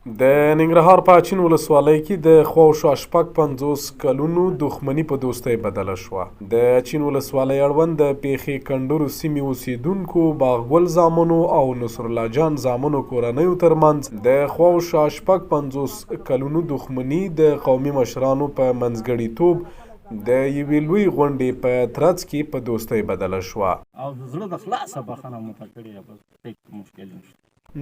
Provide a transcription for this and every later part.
د ننګرهار په اچین ولسوالۍ کې د خواوشا شپږ 50 کلونو دښمني په دوستۍ بدله شوه. د اچین ولسوالۍ اړوند د پیښې کندرو سیمې اوسیدونکو باغګل زامنو او نصر الله جان زامنو کورنیو ترمنځ د خواوشا شپږ 50 کلونو دښمني د قومي مشرانو په منځګړیتوب د یوې لوی غونډې په ترڅ کې په دوستۍ بدله شوه. او د زړه د خلاصه بخښنه مو کړې بس هیڅ مشکل نشته.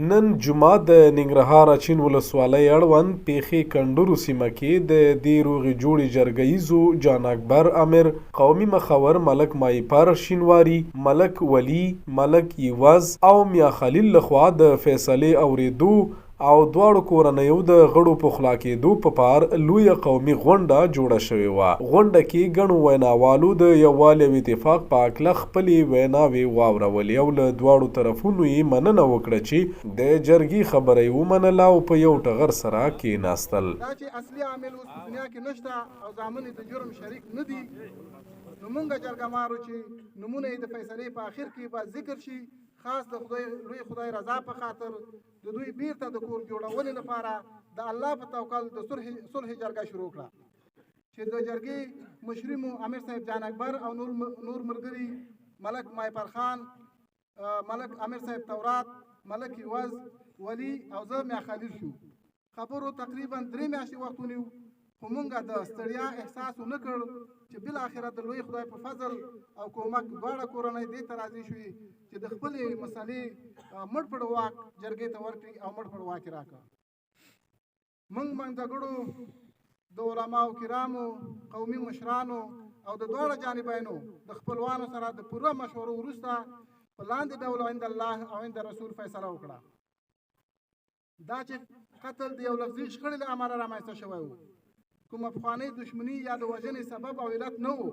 نن جمعه د ننګرهار اچین ولسوالۍ اړوند پیښې کندرو سیمه کې د دې روغې جوړې جرګه ییزو جان اکبر امیر، قومي مخور ملک مایپر شینواري، ملک ولی، ملک یوز او میا خلیل لخوا د فیصلې اورېدو او دواړو کورنیو د غړو په خلا کېدو په پار لویه قومي غونډه جوړه شوې وه. غونډه کې ګڼو ویناوالو د یووالي او اتفاق په هکله خپلې ویناوې واورولې او له دواړو طرفونو یې مننه وکړه چې د جرګې خبره یې ومنله او په یو ټغر سره کېناستل. دا چې اصلي عامل اوس په دنیا کې نشته او زامن د جرم شریک نه دي، نو مونږ جرګه مارو چې نمونه یې د فیصلې په آخر کې به ذکر شي، خاص د لوی خدای رضا په خاطر د دوی بیرته د کور جوړونې لپاره د الله په توکل د صلح جرګه شروع کړه چې د جرګې مشري مو امیر صاحب جان اکبر او نور ملګري ملک مایپر خان، ملک امیر صاحب تورات، ملک یوز، ولی او زه میا خلیل شو. خبرو تقریبا 3 میاشتې وخت ونیو، خو مونږ د ستړیا احساس ونه کړ چې بالاخره د لوی خدای په فضل او کومک دواړه کورنۍ دې ته راضي شوې چې د خپلې مسلې مړ پړ واک جرګې ته ورکړي او مړ پړ واک یې راکړه. مونږ منځګړو د علماو کرامو، قومي مشرانو او د دواړه جانبینو د خپلوانو سره د پوره مشورو وروسته په لاندې ډول عند الله او عند رسول فیصله وکړه. دا چې قتل د یو لفظي شخړې له امله رامنځته شوی و، کومه پخوانۍ دښمني یا د وژنې سبب او علت نه و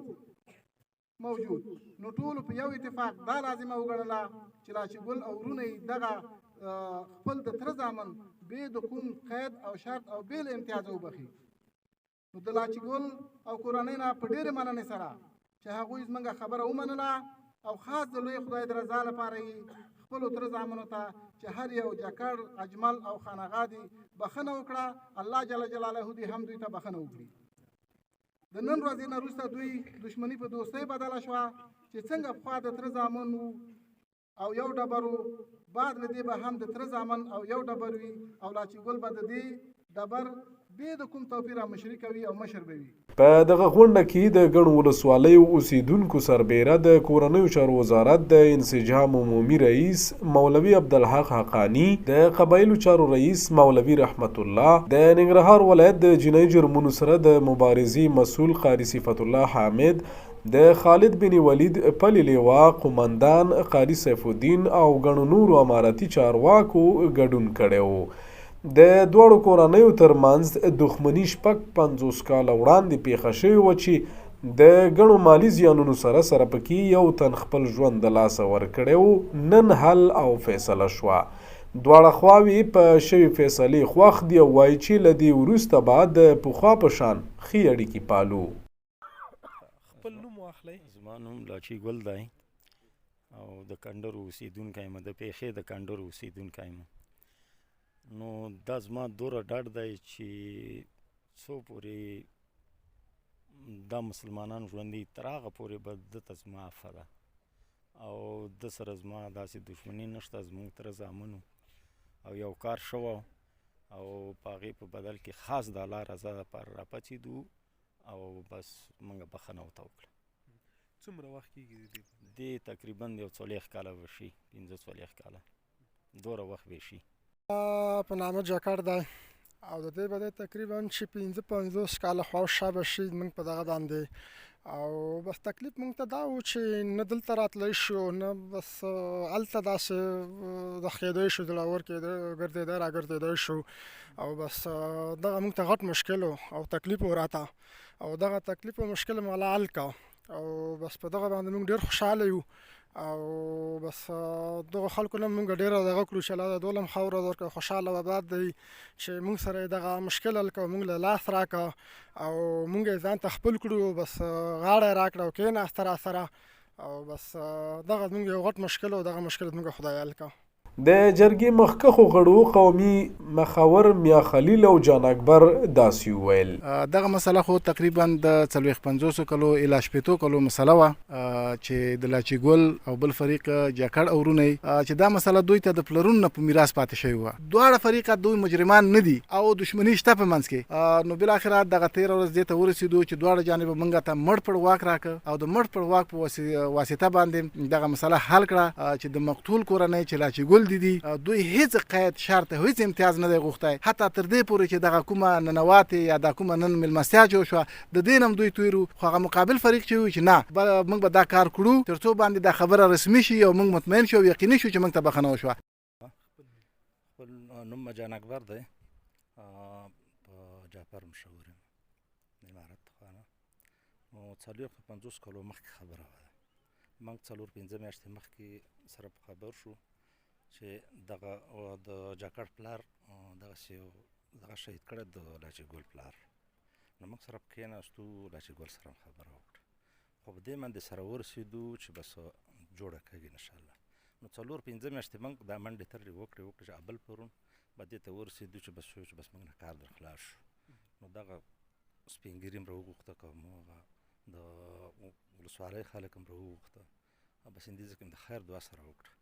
موجود، نو ټولو په یو اتفاق دا لازمه وګڼله چې لاچي ګل او ورونه یې دغه خپل د تره زامن بې د کوم قید او شرط او بې له امتیازه وبخي. نو د لاچي ګل او کورنۍ نه په ډېرې مننې سره چې هغوی زموږ خبره ومنله او خاص د لوی خدای د رضا لپاره یې خپلو تره زامنو ته چې هر یو جکړ، اجمل او خانغا دي بخښنه وکړه. الله جل جلاله دې هم دوی ته بخښنه وکړي. د نن ورځې نه وروسته دوی دښمني په دوستۍ بدله شوه چې څنګه پخوا د تره زامن وو او یو ډبر وو، بعد له دې به هم د تره زامن او یو ډبر وي او لاچي ګل به د دې ډبر بې د کوم توپیره مشري کوي او مشر به وي. په دغه غونډه کې د ګڼو ولسوالیو اوسیدونکو سربیره د کورنیو چارو وزارت د انسجام عمومي رئیس مولوي عبدالحق حقانی، د قبایلو چارو رئیس مولوي رحمت الله، د ننګرهار ولایت د جنایي جرمونو سره د مبارزې مسؤل قاري صفت الله حامد، د خالد بن ولید پلي لیوا قومندان قاري سیف الدین او ګڼو نورو اماراتي چارواکو ګډون کړی و. د دواړو کورنیو ترمنځ دښمني شپږ 50 کاله وړاندې پیښه شوې وه چې د ګڼو مالي زیانونو سره پکې یو تن خپل ژوند د لاسه ورکړی و. نن حل او فیصله شوه. دواړه خواوې په شوې فیصلې خوښ دي او وایي چې له دې وروسته به د پخوا په شان ښې اړیکې پالو. خپل نوم واخلئ. زما نوم لاچي ګل دی او د کندرو اوسیدونکی یم، د پیښې د کندرو اوسیدونکی یم. نو دا زما دوره ډاډ دی چې څو پورې دا مسلمانان ژوندي تر هغه پورې به ده ته زما عفه ده او ده سره زما داسې دښمني نشته. زموږ تره زامنو او یو کار شوی او په هغې په بدل کې خاص د الله رضا لپاره راپاڅېدو او بس موږ بخښنه ورته وکړه. څومره وخت کېږي دې تقریبا یو 40 کاله به شي، 15-40 کاله دوره وخت به شي. په نامه جکړ دی او د دې به تقریبا چې 15-50 کاله خواوشا به شي موږ په دغه باندې او بس تکلیف موږ ته دا و چې نه دلته راتلی شو نه بس هلته داسې د خېدی شو، زړور ګرځېدی را ګرځېدی شو او بس دغه موږ ته غټ مشکل او تکلیف و راته او دغه تکلیف او مشکل مو الله حل کړه او بس په دغه باندې موږ ډېر خوشحاله یو او بس دغه خلکو نه موږ ډېره دغه کړو چې الله د دولم خاوره درکړه، خوشحاله او اباد دی چې موږ سره یې دغه مشکل حل کړه، موږ له لاس راکړه او موږ یې ځان ته خپل کړو، بس غاړه یې راکړه او کېناسته راسره او بس دغه زموږ یو غټ مشکل او دغه مشکل زموږ خدای حل کړه. د جرګې مخکښو غړو قومي مخور میا خلیل او جان اکبر داسې وویل. دغه مسله خو تقریبا د 450 کلو الی 80 کلو مسله وه چې د لاچي ګل او بل فریق جاکړ او رونی چې دا مسله دوی ته د پلرونو نه په میراث پاتې شوی وه. دواړه فریقه دوی مجرمان نه دي او دښمني شته په منځ کې. نو بالاخره دغه 13 ورځ دې ته ورسېدو چې دواړه جانب موږ ته مړ پړ واک راکړه او د مړ پړ واک په واسطه باندې دغه مسله حل کړه چې د مقتول کورنۍ چې لاچي ګل دي دوی هیڅ قید شرط هیڅ امتیاز نه دی غوښتی، حتی تر دې پورې چې دغه کومه ننواتې یا دا کومه نن مېلمستیا جوړ شوه د دې هم دوی تیرو، خو هغه مقابل فریق چې وي چې نه موږ به دا کار کړو تر څو باندې دا خبره رسمي شي او موږ مطمئن شو او یقیني شو چې موږ ته بخښنه وشوه. خپل نوم جان اکبر دی، په جعفر مشاور یم د امارت خانه. نو 450 کلو مخکې خبره وه، موږ 4-5 میاشتې مخکې سره په خبر شو چې دغه د جاکړ پلار دغه شهید کړی د لاچي ګل پلار. نو موږ سره کېناستو، لاچي ګل سره خبره وکړه، خو په دې باندې سره ورسېدو چې بس جوړه کېږي انشاءالله. نو 4-5 میاشتې موږ دا منډې ترې وکړې چې ابل پرون به دې ته ورسېدو چې بس شو چې بس موږ نه کار در خلاص شو. نو دغه سپین ګیري هم راوغوښته که هغه د ولسوالۍ خلک هم راوغوښته، بس همدې ځکه د خیر دعا سره وکړه.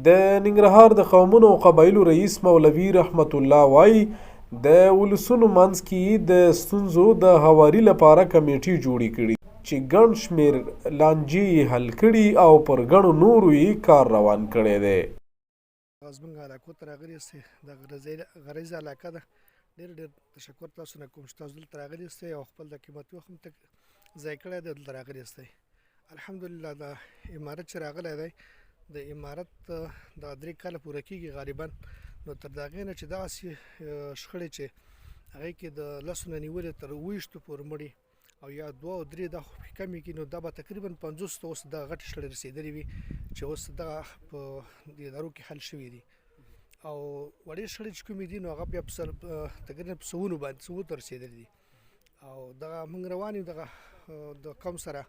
د ننګرهار د قومونو او قبایلو رئیس مولوي رحمت الله وایي د ولسونو منځ کې د ستونزو د هواري لپاره کمیټې جوړې کړي چې ګڼ شمېر لانجې حل کړي او پر ګڼو نورو یې کار روان کړی دی. زموږ علاقو ته راغلي یاستئ، د غریزه علاقه ده. ډېر تشکر تاسو نه کوم چې تاسو دلته راغلي یاستئ او خپل د قیمتي وخت هم ضایع کړی دی، دلته راغلي یاستئ. الحمدلله د امارت چې راغلی دی، د امارت د 3 کاله پوره کېږي غالبا. نو تر د هغې نه چې دغسې شخړې چې هغې کې د 10 نه نیولې تر 20 پورې مړي او یا 2 او 3 دا خو کمې کړي، نو دا به تقریبا 50 ته اوس دغه غټې شخړې رسېدلې وي چې اوس دغه په دې ادارو کې حل شوي دي. او وړې شخړې چې کومې دي نو هغه بیا تقریبا په سوونو باندې 100 ته رسېدلې دي. او دغه موږ روان یو دغه د قوم سره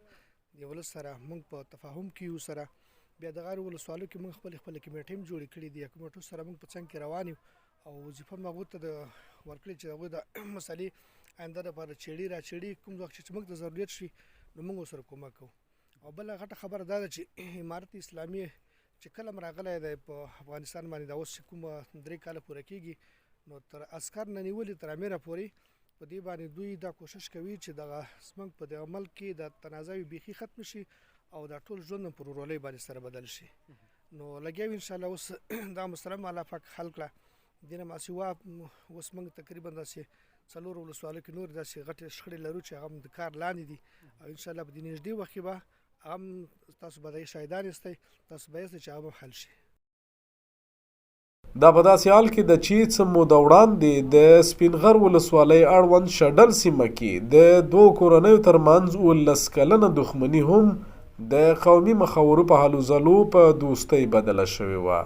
د ولس سره موږ په تفاهم کې یو سره. بیا د غیر ولسوالو کې موږ خپل کمیټې هم جوړې کړې دي، کمیټو سره موږ په څنګ کې روان یو او وظیفه هم هغوی ته د ورکړې چې هغوی د مسلې آینده لپاره چېړي کوم وخت چې موږ ته ضرورت شي نو موږ ورسره کومک کوو. او بله غټه خبره دا ده چې امارت اسلامي چې کله هم راغلی دی په افغانستان باندې، دا اوس چې کومه 3 کاله پوره کېږي نو تر عسکر نه نیولې تر امیره پورې په دې باندې دوی دا کوشش کوي چې دغه زموږ په دغه ملک کې د تنازع بیخي ختم شي او دا ټول ژوند پر ورورولۍ باندې سره بدل شي. نو لګیا یو انشاءالله اوس دا مسله الله پاک حل کړه. دې نه ماسیوا اوس موږ تقریبا داسې 4 ولسوالو کې نور داسې غټې شخړې لرو چې هغه هم د کار لاندې دي او انشاءالله په دې نږدې وخت کې به هم تاسو به د شاهدان یاستئ، تاسو به یاستئ چې هغه حل شي. دا په داسې حال کې ده چې څه موده وړاندې د سپینغر ولسوالۍ اړوند شډل سیمه کې د 2 کورنیو ترمنځ 19 کلنه دښمني هم د قومي مخورو په هلو ځلو په دوستۍ بدله شوې وه.